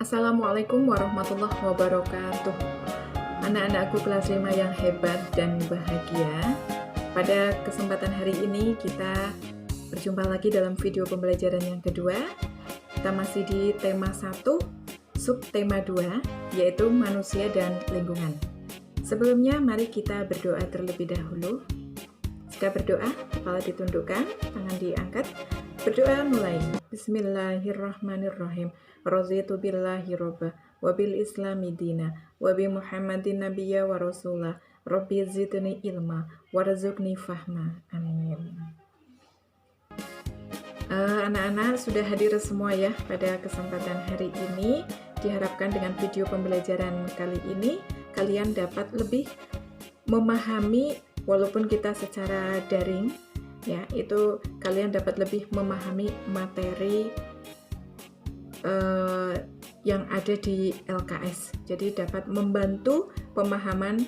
Assalamualaikum warahmatullahi wabarakatuh. Anak-anakku kelas 5 yang hebat dan bahagia. Pada kesempatan hari ini kita berjumpa lagi dalam video pembelajaran yang kedua. Kita masih di tema 1, subtema 2, yaitu manusia dan lingkungan. Sebelumnya mari kita berdoa terlebih dahulu. Jika berdoa, kepala ditundukkan, tangan diangkat. Berdoa mulai. Bismillahirrahmanirrahim. Raditu billahi robba, wabil islami dina, wabi muhammadin nabiyya wa rasulah. Rabbi zidni ilma, warzuqni fahma. Amin. Anak-anak sudah hadir semua ya pada kesempatan hari ini. Diharapkan dengan video pembelajaran kali ini, kalian dapat lebih memahami, walaupun kita secara daring, ya, itu kalian dapat lebih memahami materi yang ada di LKS. Jadi dapat membantu pemahaman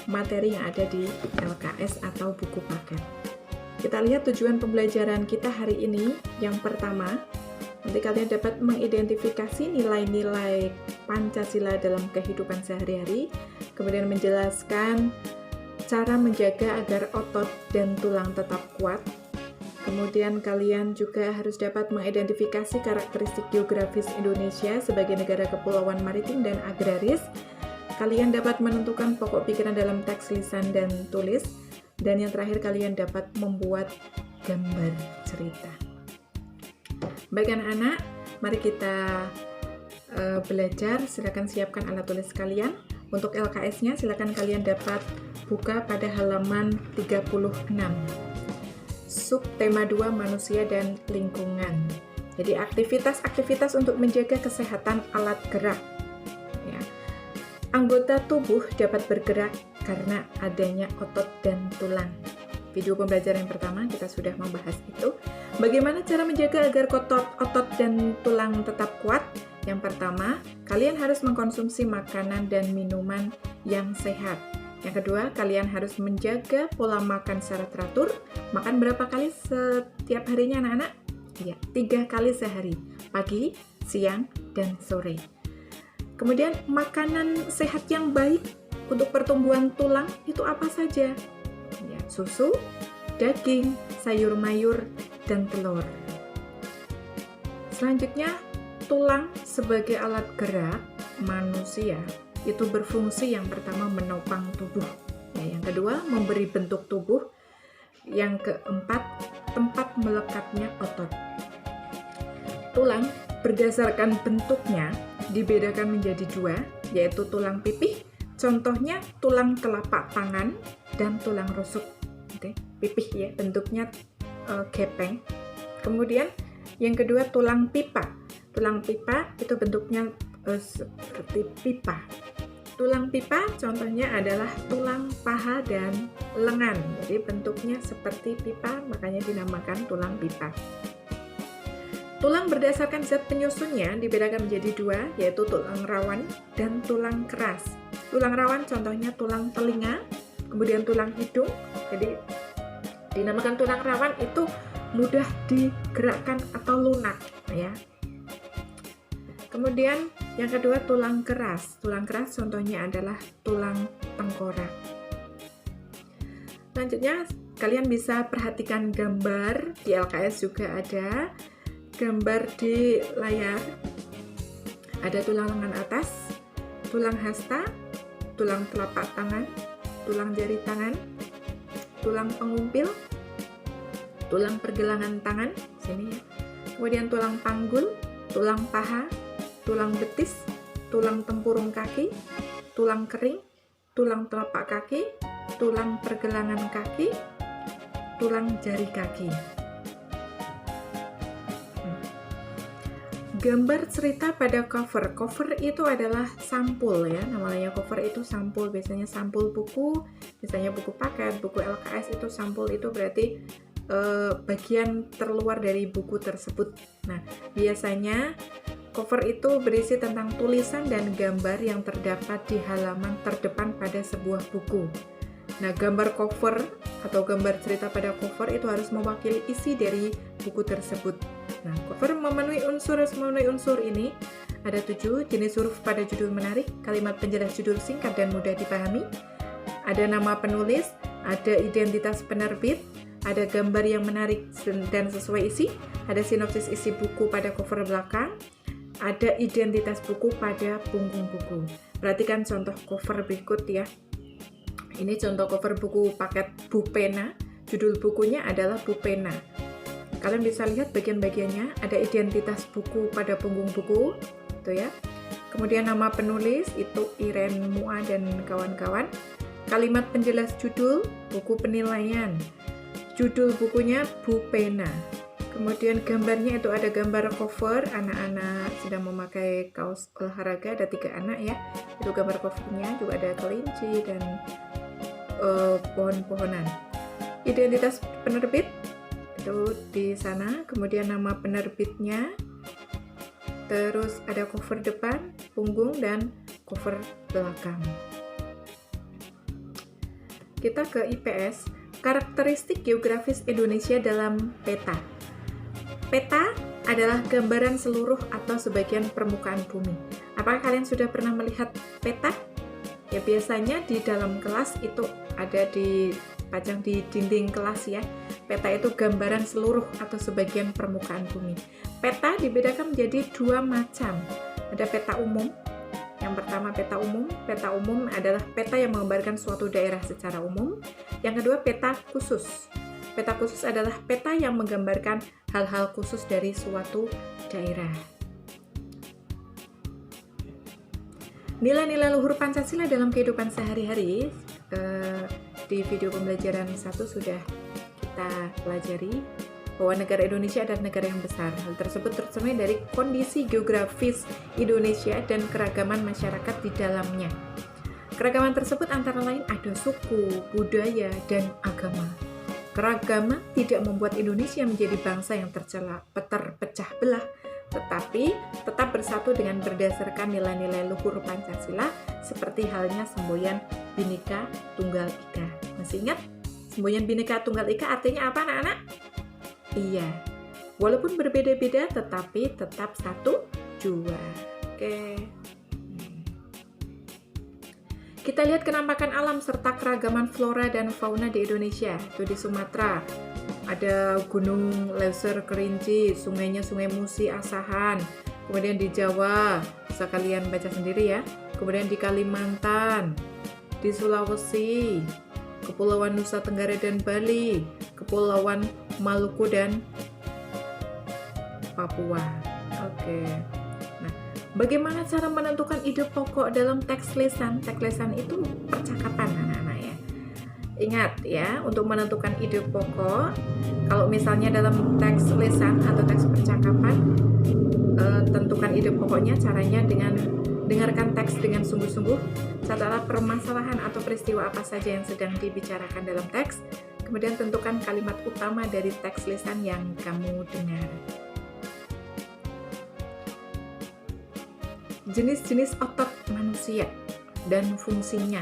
materi yang ada di LKS atau buku paket. Kita lihat tujuan pembelajaran kita hari ini. Yang pertama, nanti kalian dapat mengidentifikasi nilai-nilai Pancasila dalam kehidupan sehari-hari, kemudian menjelaskan cara menjaga agar otot dan tulang tetap kuat. Kemudian kalian juga harus dapat mengidentifikasi karakteristik geografis Indonesia sebagai negara kepulauan maritim dan agraris. Kalian dapat menentukan pokok pikiran dalam teks lisan dan tulis. Dan yang terakhir, kalian dapat membuat gambar cerita. Baik anak-anak, mari kita belajar. Silakan siapkan alat tulis kalian. Untuk LKS-nya, silakan kalian dapat buka pada halaman 36. Subtema 2, manusia dan lingkungan. Jadi aktivitas-aktivitas untuk menjaga kesehatan alat gerak. Ya. Anggota tubuh dapat bergerak karena adanya otot dan tulang. Video pembelajaran yang pertama kita sudah membahas itu. Bagaimana cara menjaga agar otot dan tulang tetap kuat? Yang pertama, kalian harus mengkonsumsi makanan dan minuman yang sehat. Yang kedua, kalian harus menjaga pola makan secara teratur. Makan berapa kali setiap harinya anak-anak? Ya, 3 kali sehari. Pagi, siang, dan sore. Kemudian, makanan sehat yang baik untuk pertumbuhan tulang itu apa saja? Ya, susu, daging, sayur mayur, dan telur. Selanjutnya, tulang sebagai alat gerak manusia itu berfungsi yang pertama menopang tubuh, ya, yang kedua memberi bentuk tubuh, yang keempat tempat melekatnya otot. Tulang berdasarkan bentuknya dibedakan menjadi 2, yaitu tulang pipih, contohnya tulang telapak tangan dan tulang rusuk. Oke, pipih ya, bentuknya gepeng. Kemudian yang kedua tulang pipa. Tulang pipa itu bentuknya seperti pipa. Tulang pipa contohnya adalah tulang paha dan lengan. Jadi bentuknya seperti pipa, makanya dinamakan tulang pipa. Tulang berdasarkan zat penyusunnya dibedakan menjadi 2, yaitu tulang rawan dan tulang keras. Tulang rawan contohnya tulang telinga, kemudian tulang hidung. Jadi dinamakan tulang rawan itu mudah digerakkan atau lunak, ya. Kemudian yang kedua tulang keras. Tulang keras contohnya adalah tulang tengkorak. Selanjutnya kalian bisa perhatikan gambar di LKS, juga ada gambar di layar. Ada tulang lengan atas, tulang hasta, tulang telapak tangan, tulang jari tangan, tulang pengumpil, tulang pergelangan tangan, sini ya. Kemudian tulang panggul, tulang paha, tulang betis, tulang tempurung kaki, tulang kering, tulang telapak kaki, tulang pergelangan kaki, tulang jari kaki. Gambar cerita pada cover. Cover itu adalah sampul ya, namanya cover itu sampul. Biasanya sampul buku, misalnya buku paket, buku LKS itu sampul, itu berarti bagian terluar dari buku tersebut. Nah, biasanya cover itu berisi tentang tulisan dan gambar yang terdapat di halaman terdepan pada sebuah buku. Nah, gambar cover atau gambar cerita pada cover itu harus mewakili isi dari buku tersebut. Nah, cover memenuhi unsur ini Ada 7 jenis huruf pada judul menarik, kalimat penjelas judul singkat dan mudah dipahami. Ada nama penulis, ada identitas penerbit, ada gambar yang menarik dan sesuai isi, ada sinopsis isi buku pada cover belakang, ada identitas buku pada punggung buku. Perhatikan contoh cover berikut ya. Ini contoh cover buku paket Bupena, judul bukunya adalah Bupena. Kalian bisa lihat bagian-bagiannya, ada identitas buku pada punggung buku, itu ya. Kemudian nama penulis itu Iren Mua dan kawan-kawan. Kalimat penjelas judul, buku penilaian. Judul bukunya Bupena. Kemudian gambarnya itu ada gambar cover, anak-anak sedang memakai kaos olahraga, ada 3 anak ya. Itu gambar covernya, juga ada kelinci dan pohon-pohonan. Identitas penerbit itu di sana, kemudian nama penerbitnya, terus ada cover depan, punggung, dan cover belakang. Kita ke IPS, karakteristik geografis Indonesia dalam peta. Peta adalah gambaran seluruh atau sebagian permukaan bumi. Apakah kalian sudah pernah melihat peta? Ya biasanya di dalam kelas itu ada dipajang di dinding kelas ya. Peta itu gambaran seluruh atau sebagian permukaan bumi. Peta dibedakan menjadi 2 macam. Ada peta umum. Yang pertama peta umum. Peta umum adalah peta yang menggambarkan suatu daerah secara umum. Yang kedua peta khusus. Peta khusus adalah peta yang menggambarkan hal-hal khusus dari suatu daerah. Nilai-nilai luhur Pancasila dalam kehidupan sehari-hari di video pembelajaran 1 sudah kita pelajari bahwa negara Indonesia adalah negara yang besar. Hal tersebut tercermin dari kondisi geografis Indonesia dan keragaman masyarakat di dalamnya. Keragaman tersebut antara lain ada suku, budaya, dan agama. Keragaman tidak membuat Indonesia menjadi bangsa yang terpecah belah, tetapi tetap bersatu dengan berdasarkan nilai-nilai luhur Pancasila seperti halnya semboyan Bhinneka Tunggal Ika. Masih ingat? Semboyan Bhinneka Tunggal Ika artinya apa anak-anak? Iya, walaupun berbeda-beda tetapi tetap satu jua. Oke. Kita lihat kenampakan alam serta keragaman flora dan fauna di Indonesia. Itu di Sumatera, ada Gunung Leuser Kerinci, sungainya Sungai Musi Asahan. Kemudian di Jawa, bisa kalian baca sendiri ya. Kemudian di Kalimantan, di Sulawesi, Kepulauan Nusa Tenggara dan Bali, Kepulauan Maluku dan Papua. Oke. Nah, bagaimana cara menentukan ide pokok dalam teks lisan? Teks lisan itu percakapan anak-anak ya. Ingat ya, untuk menentukan ide pokok, kalau misalnya dalam teks lisan atau teks percakapan, tentukan ide pokoknya caranya dengan dengarkan teks dengan sungguh-sungguh, catatlah permasalahan atau peristiwa apa saja yang sedang dibicarakan dalam teks, kemudian tentukan kalimat utama dari teks lisan yang kamu dengar. Jenis-jenis otot manusia dan fungsinya.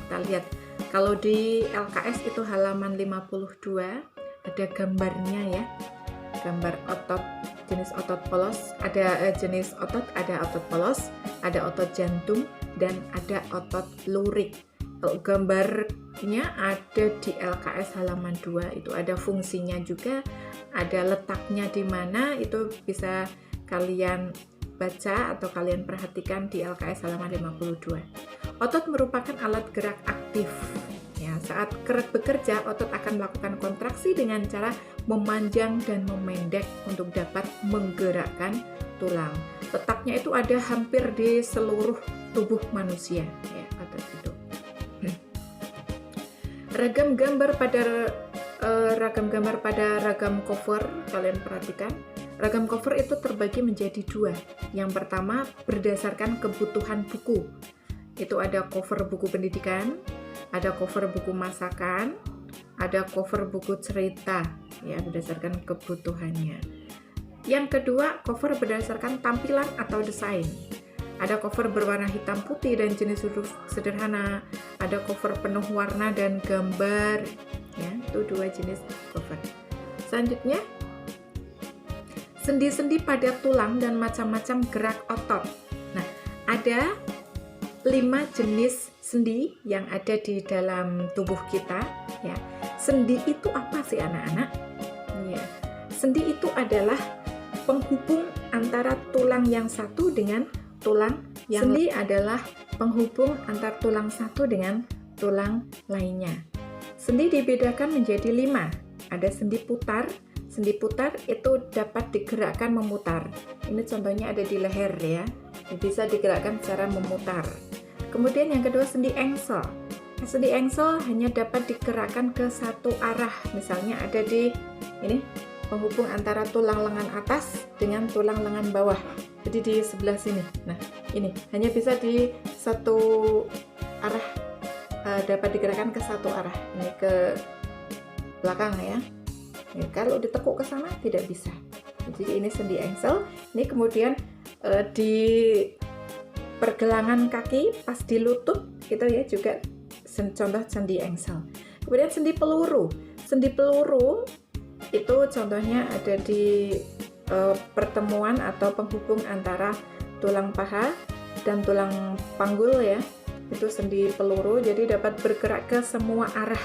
Kita lihat, kalau di LKS itu halaman 52, ada gambarnya ya. Gambar otot, jenis otot polos, ada jenis otot, ada otot polos, ada otot jantung, dan ada otot lurik. Kalau gambarnya ada di LKS halaman 2, itu ada fungsinya juga, ada letaknya di mana, itu bisa kalian baca atau kalian perhatikan di LKS halaman 52. Otot merupakan alat gerak aktif. Ya, saat bekerja, otot akan melakukan kontraksi dengan cara memanjang dan memendek untuk dapat menggerakkan tulang. Letaknya itu ada hampir di seluruh tubuh manusia, ya, otot itu. Ragam gambar pada ragam cover, kalian perhatikan. Ragam cover itu terbagi menjadi 2. Yang pertama berdasarkan kebutuhan buku. Itu ada cover buku pendidikan, ada cover buku masakan, ada cover buku cerita, ya berdasarkan kebutuhannya. Yang kedua, cover berdasarkan tampilan atau desain. Ada cover berwarna hitam putih dan jenis huruf sederhana, ada cover penuh warna dan gambar, ya itu 2 jenis cover. Selanjutnya, sendi-sendi pada tulang dan macam-macam gerak otot. Nah, ada 5 jenis sendi yang ada di dalam tubuh kita, ya. Sendi itu apa sih anak-anak? Ya, sendi itu adalah penghubung antara tulang yang satu dengan tulang yang sendi adalah penghubung antar tulang satu dengan tulang lainnya. Sendi dibedakan menjadi 5. Ada sendi putar. Sendi putar itu dapat digerakkan memutar. Ini contohnya ada di leher ya. Bisa digerakkan secara memutar. Kemudian yang kedua sendi engsel. Sendi engsel hanya dapat digerakkan ke satu arah. Misalnya ada di ini penghubung antara tulang lengan atas dengan tulang lengan bawah. Jadi di sebelah sini. Nah, ini hanya bisa di satu arah, dapat digerakkan ke satu arah. Ini ke belakang ya. Nah, kalau ditekuk ke sana tidak bisa. Jadi ini sendi engsel. Ini kemudian di pergelangan kaki pas di lutut itu ya juga contoh sendi engsel. Kemudian sendi peluru. Sendi peluru itu contohnya ada di pertemuan atau penghubung antara tulang paha dan tulang panggul ya. Itu sendi peluru, jadi dapat bergerak ke semua arah.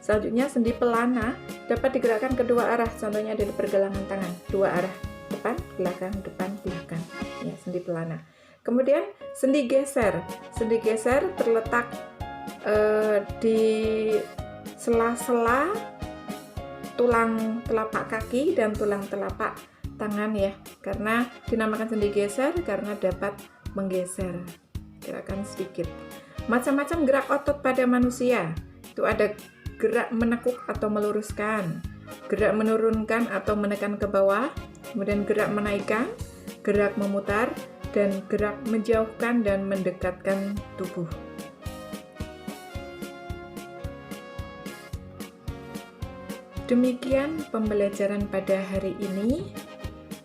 Selanjutnya sendi pelana dapat digerakkan kedua arah, contohnya ada di pergelangan tangan, dua arah, depan, belakang, ya, sendi pelana. Kemudian sendi geser. Sendi geser terletak di sela-sela tulang telapak kaki dan tulang telapak tangan ya, karena dinamakan sendi geser karena dapat menggeser, gerakan sedikit. Macam-macam gerak otot pada manusia, itu ada gerak menekuk atau meluruskan, gerak menurunkan atau menekan ke bawah, kemudian gerak menaikkan, gerak memutar, dan gerak menjauhkan dan mendekatkan tubuh. Demikian pembelajaran pada hari ini.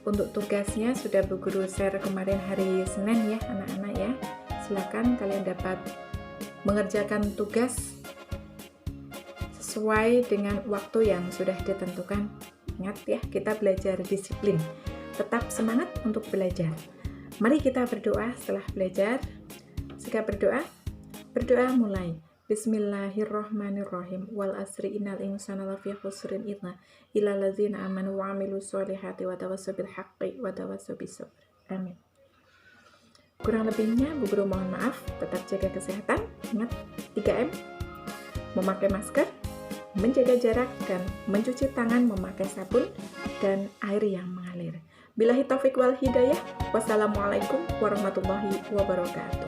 Untuk tugasnya sudah Bu Guru share kemarin hari Senin ya anak-anak ya. Silakan kalian dapat mengerjakan tugas sesuai dengan waktu yang sudah ditentukan. Ingat ya, kita belajar disiplin. Tetap semangat untuk belajar. Mari kita berdoa setelah belajar. Jika berdoa mulai. Bismillahirrahmanirrahim. Wal asri innal insana lafi khusrin illa allazina amanu wa amilus solihati wa tawassaw bil haqqi wa tawassaw bis sabr. Amin. Kurang lebihnya Bu Guru mohon maaf. Tetap jaga kesehatan. Ingat 3M. Memakai masker, menjaga jarak, dan mencuci tangan memakai sabun dan air yang mengalir. Billahi taufik wal hidayah. Wassalamualaikum warahmatullahi wabarakatuh.